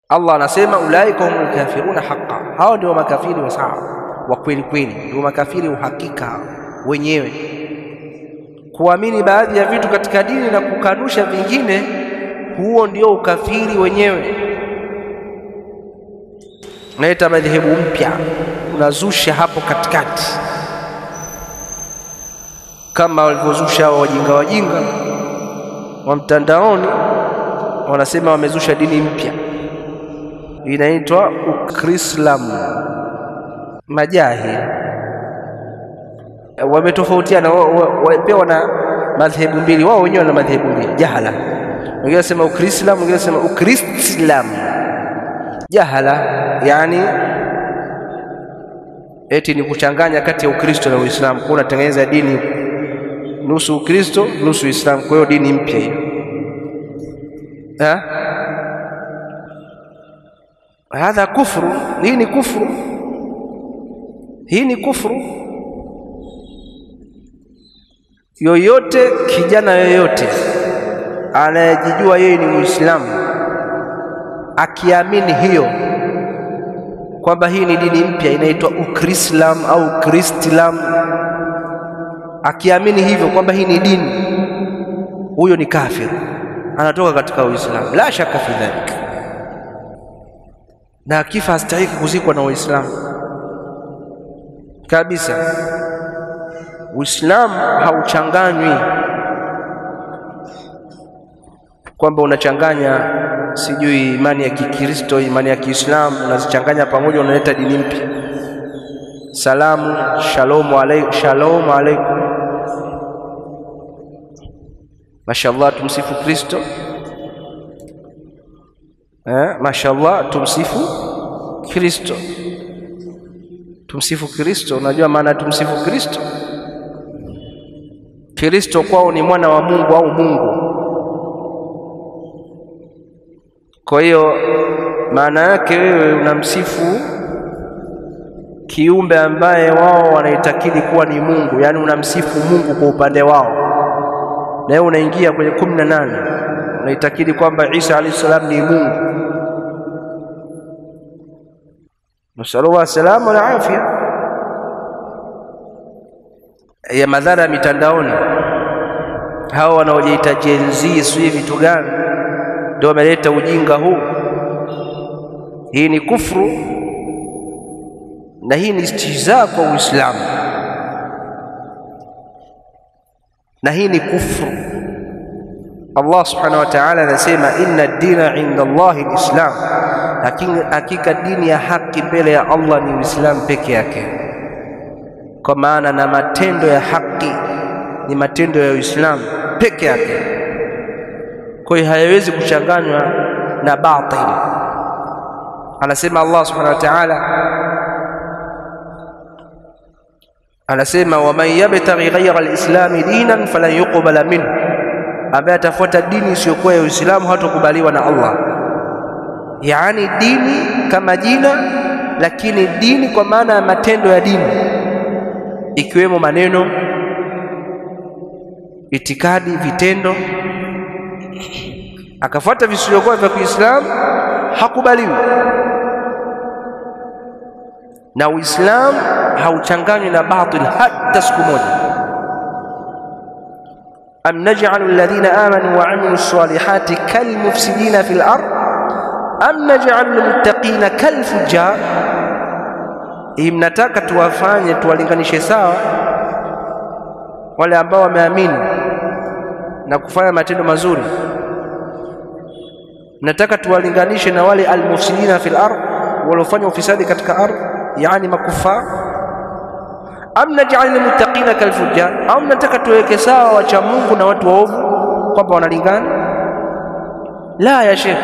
Allah anasema ulaika humul kafiruna haqqan, hao ndio makafiri wa sawa wa kweli kweli, ndio makafiri uhakika wenyewe. Kuamini baadhi ya vitu katika dini na kukanusha vingine, huo ndio ukafiri wenyewe. Unaita madhehebu mpya, unazusha hapo katikati, kama walivyozusha wajinga wa mtandaoni, wanasema wamezusha dini mpya inaitwa Ukrislamu. Majahili wametofautiana, pia wana madhehebu mbili, wao wenyewe wana madhehebu mbili, jahala. Wengine wanasema Ukrislamu, wengine wanasema Ukrislam. Jahala yani eti ni kuchanganya kati ya Ukristo na Uislamu, kuna tengeneza dini nusu Ukristo nusu Uislamu, kwa hiyo dini mpya hiyo. Hadha kufru, hii ni kufru, hii ni kufru. Yoyote kijana yoyote anayejijua yeye ni Muislamu akiamini hiyo kwamba hii ni dini mpya inaitwa Ukrislam au Krislam, akiamini hivyo kwamba hii ni dini, huyo ni kafir, anatoka katika Uislamu, la shaka fi dhalika, na akifa hastahiki kuzikwa na Waislamu kabisa. Uislamu hauchanganywi kwamba unachanganya sijui imani ya Kikristo imani ya Kiislamu unazichanganya pamoja, unaleta dini mpya. Salamu, shalomu alaykum, shalomu alaykum, mashallah, tumsifu Kristo. Mashallah, tumsifu Kristo. Tumsifu Kristo, unajua maana tumsifu Kristo? Kristo kwao ni mwana wa Mungu au Mungu. Kwa hiyo maana yake wewe unamsifu kiumbe ambaye wao wanaitakidi kuwa ni Mungu, yani unamsifu Mungu kwa upande wao, na wewe unaingia kwenye 18 unaitakidi kwamba Isa alayhi salam ni Mungu. Nasallallahu salamu na afya. Ya madhara mitandaoni, hao wanaojiita Gen Z sio vitu gani ndio wameleta ujinga huu. Hii ni kufru na hii ni istihza kwa Uislamu, na hii ni kufru. Allah subhanahu wa ta'ala anasema inna ad-dina 'inda Allahi al-Islam, hakika dini ya haki mbele ya Allah ni Uislamu peke yake. Kwa maana na matendo ya haki ni matendo ya Uislamu peke yake, kwa hiyo hayawezi kuchanganywa na batil. Anasema Allah subhanahu wa ta'ala, anasema waman yabtaghi ghayra al-islam dinan falan yuqbala minhu, ambaye atafuata dini isiyokuwa ya Uislamu hatakubaliwa na Allah. Yani dini kama jina, lakini dini kwa maana ya matendo ya dini, ikiwemo maneno, itikadi, vitendo. Akafuata visivyokuwa vya Kiislamu hakubaliwi. Na Uislamu hauchanganywi na batil hata siku moja. am naj'alu alladhina amanu wa 'amilus salihati kal mufsidina fil ard am naj'alu almuttaqina kal fujjar. Mnataka tuwafanye tuwalinganishe sawa wale ambao wameamini na kufanya matendo mazuri, nataka tuwalinganishe na wale almufsidina fil ard, walofanya ufisadi katika ardhi, yani makufar. am naj'al almuttaqina kalfujjar, au nataka tuweke sawa wacha Mungu na watu waovu kwamba wanalingana? La ya Sheikh,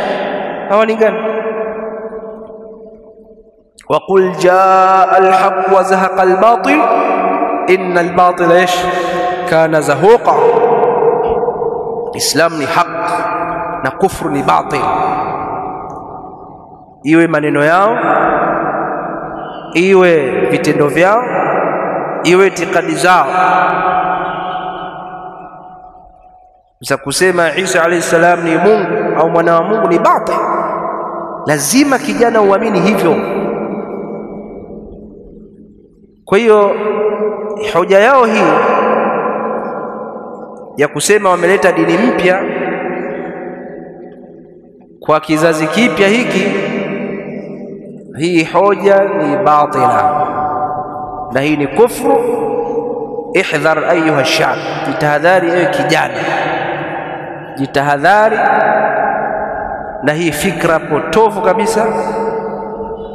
hawalingani. wa qul jaa alhaq wa zahaqa albatil inna albatila kana zahuqa. Islam ni haq na kufru ni batil, iwe maneno yao, iwe vitendo vyao, iwe itikadi zao. Za kusema Isa alayhi salam ni Mungu au mwana wa Mungu ni batil, Lazima kijana uamini hivyo. Kwa hiyo hoja yao hii ya kusema wameleta dini mpya kwa kizazi kipya hiki, hii hoja ni batila na hii ni kufru. Ihdhar ayuha shab, jitahadhari ewe kijana, jitahadhari na hii fikra potofu kabisa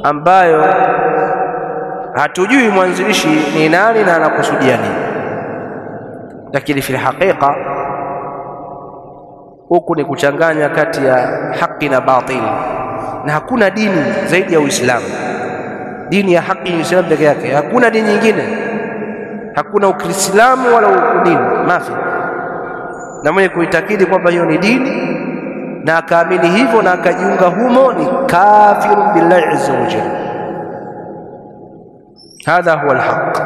ambayo hatujui mwanzilishi ni nani na anakusudia nini, lakini fi hakika huku ni kuchanganya kati ya haki na batili, na hakuna dini zaidi ya Uislamu. Dini ya haki ni Uislamu peke yake, hakuna dini nyingine, hakuna Ukristilamu wala udini mafi. Na mwenye kuitakidi kwamba hiyo ni dini na akaamini hivyo na akajiunga humo ni kafirun billahi azza wa jalla. Hadha huwa alhaq.